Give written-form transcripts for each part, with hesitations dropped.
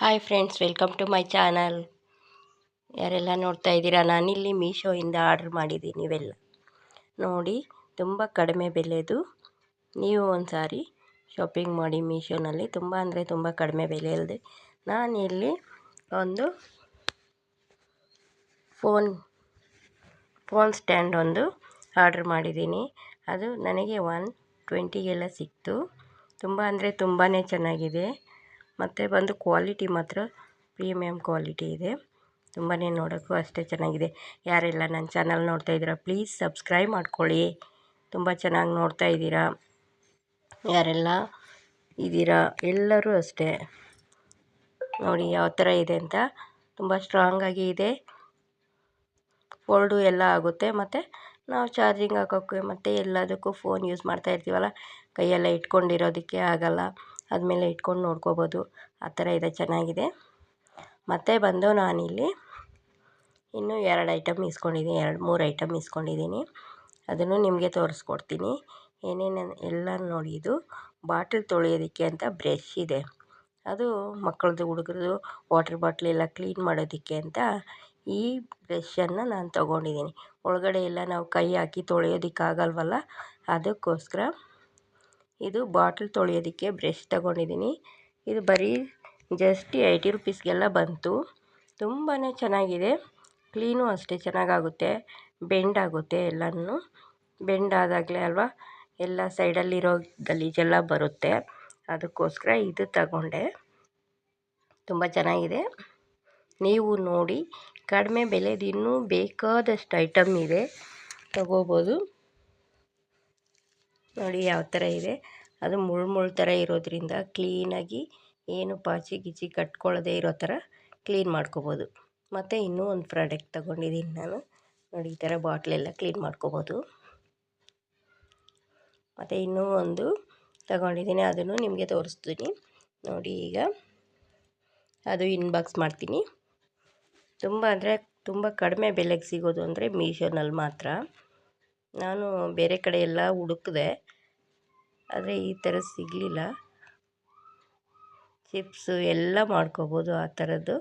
Hi friends, welcome to my channel. ಯಾರೆಲ್ಲ ನೋಡ್ತಾ ಇದ್ದೀರಾ, ನಾನಿಲ್ಲಿ ಮೀಶೋಯಿಂದ ಆರ್ಡ್ರ್ ಮಾಡಿದ್ದೀನಿ. ನೀವೆಲ್ಲ ನೋಡಿ, ತುಂಬ ಕಡಿಮೆ ಬೆಲೆದು. ನೀವು ಒಂದು ಸಾರಿ ಶಾಪಿಂಗ್ ಮಾಡಿ ಮೀಶೋನಲ್ಲಿ. ತುಂಬ ಅಂದರೆ ತುಂಬ ಕಡಿಮೆ ಬೆಲೆಯಲ್ಲದೆ ನಾನಿಲ್ಲಿ ಒಂದು ಫೋನ್ ಸ್ಟ್ಯಾಂಡ್ ಒಂದು ಆರ್ಡ್ರ್ ಮಾಡಿದ್ದೀನಿ. ಅದು ನನಗೆ 120 ಸಿಕ್ತು. ತುಂಬ ಅಂದರೆ ತುಂಬಾ ಚೆನ್ನಾಗಿದೆ. ಮತ್ತು ಬಂದು ಕ್ವಾಲಿಟಿ ಮಾತ್ರ ಪ್ರೀಮಿಯಮ್ ಕ್ವಾಲಿಟಿ ಇದೆ. ತುಂಬಾ ನೋಡೋಕ್ಕೂ ಅಷ್ಟೇ ಚೆನ್ನಾಗಿದೆ. ಯಾರೆಲ್ಲ ನನ್ನ ಚಾನಲ್ ನೋಡ್ತಾ ಇದ್ದೀರಾ, ಪ್ಲೀಸ್ ಸಬ್ಸ್ಕ್ರೈಬ್ ಮಾಡ್ಕೊಳ್ಳಿ. ತುಂಬ ಚೆನ್ನಾಗಿ ನೋಡ್ತಾ ಇದ್ದೀರಾ. ಯಾರೆಲ್ಲ ಇದ್ದೀರಾ ಎಲ್ಲರೂ ಅಷ್ಟೇ ನೋಡಿ ಯಾವ ಥರ ಇದೆ ಅಂತ. ತುಂಬ ಸ್ಟ್ರಾಂಗಾಗಿ ಇದೆ. ಫೋಲ್ಡು ಎಲ್ಲ ಆಗುತ್ತೆ. ಮತ್ತು ನಾವು ಚಾರ್ಜಿಂಗ್ ಹಾಕೋಕ್ಕೆ ಮತ್ತು ಎಲ್ಲದಕ್ಕೂ ಫೋನ್ ಯೂಸ್ ಮಾಡ್ತಾ ಇರ್ತೀವಲ್ಲ, ಕೈಯೆಲ್ಲ ಇಟ್ಕೊಂಡಿರೋದಕ್ಕೆ ಆಗಲ್ಲ. ಆದಮೇಲೆ ಇಟ್ಕೊಂಡು ನೋಡ್ಕೋಬೋದು. ಆ ಥರ ಇದೆ, ಚೆನ್ನಾಗಿದೆ. ಮತ್ತು ಬಂದು ನಾನಿಲ್ಲಿ ಇನ್ನೂ 2 ಐಟಮ್ ಇಸ್ಕೊಂಡಿದ್ದೀನಿ, 2-3 ಐಟಮ್ ಇಸ್ಕೊಂಡಿದ್ದೀನಿ. ಅದನ್ನು ನಿಮಗೆ ತೋರಿಸ್ಕೊಡ್ತೀನಿ ಏನೇನು ಎಲ್ಲ ನೋಡಿ. ಇದು ಬಾಟಲ್ ತೊಳೆಯೋದಕ್ಕೆ ಅಂತ ಬ್ರಷ್ ಇದೆ. ಅದು ಮಕ್ಕಳದು, ಹುಡುಗರದು ವಾಟರ್ ಬಾಟ್ಲೆಲ್ಲ ಕ್ಲೀನ್ ಮಾಡೋದಕ್ಕೆ ಅಂತ ಈ ಬ್ರಷನ್ನು ನಾನು ತೊಗೊಂಡಿದ್ದೀನಿ. ಒಳಗಡೆ ಎಲ್ಲ ನಾವು ಕೈ ಹಾಕಿ ತೊಳೆಯೋದಕ್ಕಾಗಲ್ವಲ್ಲ, ಅದಕ್ಕೋಸ್ಕರ ಇದು ಬಾಟ್ಲ್ ತೊಳೆಯೋದಕ್ಕೆ ಬ್ರಷ್ ತೊಗೊಂಡಿದ್ದೀನಿ. ಇದು ಬರೀ ಜಸ್ಟ್ 80 ರುಪೀಸ್ಗೆಲ್ಲ ಬಂತು. ತುಂಬಾ ಚೆನ್ನಾಗಿದೆ. ಕ್ಲೀನು ಅಷ್ಟೇ ಚೆನ್ನಾಗಾಗುತ್ತೆ. ಬೆಂಡ್ ಆಗುತ್ತೆ. ಎಲ್ಲನೂ ಬೆಂಡ್ ಆದಾಗಲೇ ಅಲ್ವಾ ಎಲ್ಲ ಸೈಡಲ್ಲಿರೋ ಗಲೀಜೆಲ್ಲ ಬರುತ್ತೆ. ಅದಕ್ಕೋಸ್ಕರ ಇದು ತಗೊಂಡೆ. ತುಂಬ ಚೆನ್ನಾಗಿದೆ. ನೀವು ನೋಡಿ, ಕಡಿಮೆ ಬೆಲೆದು ಇನ್ನೂ ಬೇಕಾದಷ್ಟು ಐಟಮ್ ಇದೆ, ತಗೋಬೋದು. ನೋಡಿ ಯಾವ ಥರ ಇದೆ. ಅದು ಮುಳ್ಳು ಥರ ಇರೋದ್ರಿಂದ ಕ್ಲೀನಾಗಿ ಏನು ಪಾಚಿ ಗಿಚಿ ಕಟ್ಕೊಳ್ಳದೆ ಇರೋ ಥರ ಕ್ಲೀನ್ ಮಾಡ್ಕೋಬೋದು. ಮತ್ತು ಇನ್ನೂ ಒಂದು ಪ್ರಾಡಕ್ಟ್ ತೊಗೊಂಡಿದ್ದೀನಿ ನಾನು. ನೋಡಿ ಈ ಥರ ಬಾಟ್ಲೆಲ್ಲ ಕ್ಲೀನ್ ಮಾಡ್ಕೋಬೋದು. ಮತ್ತು ಇನ್ನೂ ಒಂದು ತಗೊಂಡಿದ್ದೀನಿ, ಅದನ್ನು ನಿಮಗೆ ತೋರಿಸ್ತೀನಿ ನೋಡಿ. ಈಗ ಅದು ಇನ್ಬಾಕ್ಸ್ ಮಾಡ್ತೀನಿ. ತುಂಬ ಅಂದರೆ ತುಂಬ ಕಡಿಮೆ ಬೆಲೆಗೆ ಸಿಗೋದು ಅಂದರೆ ಮೀಶೋನಲ್ಲಿ ಮಾತ್ರ. ನಾನು ಬೇರೆ ಕಡೆ ಎಲ್ಲ ಹುಡುಕಿದೆ, ಆದರೆ ಈ ಥರ ಸಿಗಲಿಲ್ಲ. ಚಿಪ್ಸು ಎಲ್ಲ ಮಾಡ್ಕೋಬೋದು. ಆ ಥರದ್ದು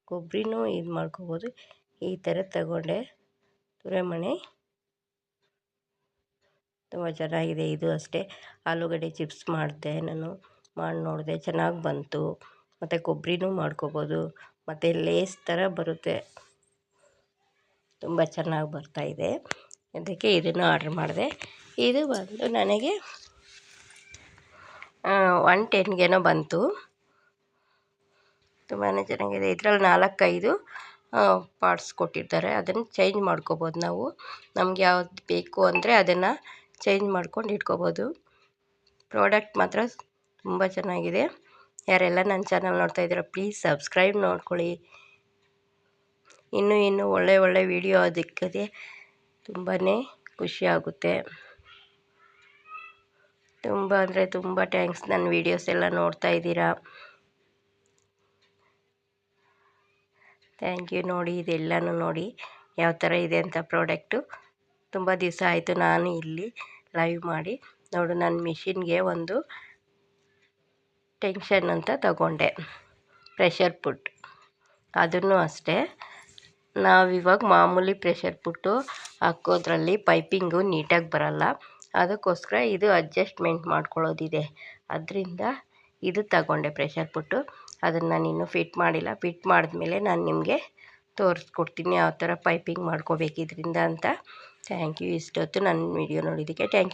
ಕೊಬ್ಬರಿನೂ ಇದು ಮಾಡ್ಕೋಬೋದು. ಈ ಥರ ತಗೊಂಡೆ. ತುರೆಮಣೆ ತುಂಬ ಚೆನ್ನಾಗಿದೆ. ಇದು ಅಷ್ಟೇ ಆಲೂಗಡ್ಡೆ ಚಿಪ್ಸ್ ಮಾಡಿದೆ ನಾನು, ಮಾಡಿ ನೋಡಿದೆ, ಚೆನ್ನಾಗಿ ಬಂತು. ಮತ್ತು ಕೊಬ್ಬರಿನೂ ಮಾಡ್ಕೋಬೋದು. ಮತ್ತು ಲೇಸ್ ಥರ ಬರುತ್ತೆ, ತುಂಬ ಚೆನ್ನಾಗಿ ಬರ್ತಾಯಿದೆ. ಅದಕ್ಕೆ ಇದನ್ನು ಆರ್ಡ್ರ್ ಮಾಡಿದೆ. ಇದು ಬಂದು ನನಗೆ 110 ಬಂತು. ತುಂಬಾ ಚೆನ್ನಾಗಿದೆ. ಇದರಲ್ಲಿ 4-5 ಪಾರ್ಟ್ಸ್ ಕೊಟ್ಟಿರ್ತಾರೆ. ಅದನ್ನು ಚೇಂಜ್ ಮಾಡ್ಕೋಬೋದು ನಾವು. ನಮ್ಗೆ ಯಾವ್ದು ಬೇಕು ಅಂದರೆ ಅದನ್ನು ಚೇಂಜ್ ಮಾಡ್ಕೊಂಡು ಇಟ್ಕೋಬೋದು. ಪ್ರಾಡಕ್ಟ್ ಮಾತ್ರ ತುಂಬ ಚೆನ್ನಾಗಿದೆ. ಯಾರೆಲ್ಲ ನನ್ನ ಚಾನಲ್ ನೋಡ್ತಾ ಇದ್ದೀರಾ, ಪ್ಲೀಸ್ ಸಬ್ಸ್ಕ್ರೈಬ್ ನೋಡ್ಕೊಳ್ಳಿ. ಇನ್ನೂ ಒಳ್ಳೆ ವಿಡಿಯೋ ಅದಕ್ಕೆ ತುಂಬಾ ಖುಷಿಯಾಗುತ್ತೆ. ತುಂಬ ಅಂದರೆ ತುಂಬ ಥ್ಯಾಂಕ್ಸ್, ನನ್ನ ವೀಡಿಯೋಸ್ ಎಲ್ಲ ನೋಡ್ತಾ ಇದ್ದೀರಾ. Thank you. ನೋಡಿ ಇದೆಲ್ಲನೂ ನೋಡಿ ಯಾವ ಥರ ಇದೆ ಅಂತ ಪ್ರಾಡಕ್ಟು. ತುಂಬ ದಿವಸ ಆಯಿತು ನಾನು ಇಲ್ಲಿ ಲೈವ್ ಮಾಡಿ. ನೋಡು, ನನ್ನ ಮಿಷಿನ್ಗೆ ಒಂದು ಟೆನ್ಷನ್ ಅಂತ ತಗೊಂಡೆ, ಪ್ರೆಷರ್ ಪುಟ್. ಅದನ್ನು ಅಷ್ಟೇ ನಾವಿವಾಗ ಮಾಮೂಲಿ ಪ್ರೆಷರ್ ಪುಟ್ಟು ಹಾಕೋದ್ರಲ್ಲಿ ಪೈಪಿಂಗು ನೀಟಾಗಿ ಬರಲ್ಲ. ಅದಕ್ಕೋಸ್ಕರ ಇದು ಅಡ್ಜಸ್ಟ್ಮೆಂಟ್ ಮಾಡ್ಕೊಳ್ಳೋದಿದೆ. ಅದರಿಂದ ಇದು ತಗೊಂಡೆ ಪ್ರೆಷರ್ ಪುಟ್ಟು. ಅದನ್ನು ನಾನು ಇನ್ನೂ ಫಿಟ್ ಮಾಡಿಲ್ಲ. ಫಿಟ್ ಮಾಡಿದ್ಮೇಲೆ ನಾನು ನಿಮಗೆ ತೋರಿಸ್ಕೊಡ್ತೀನಿ ಯಾವ ಥರ ಪೈಪಿಂಗ್ ಮಾಡ್ಕೋಬೇಕು ಇದರಿಂದ ಅಂತ. Thank you. ಇಷ್ಟೊತ್ತು ನನ್ನ ವಿಡಿಯೋ ನೋಡಿದ್ದಕ್ಕೆ ಥ್ಯಾಂಕ್ ಯು.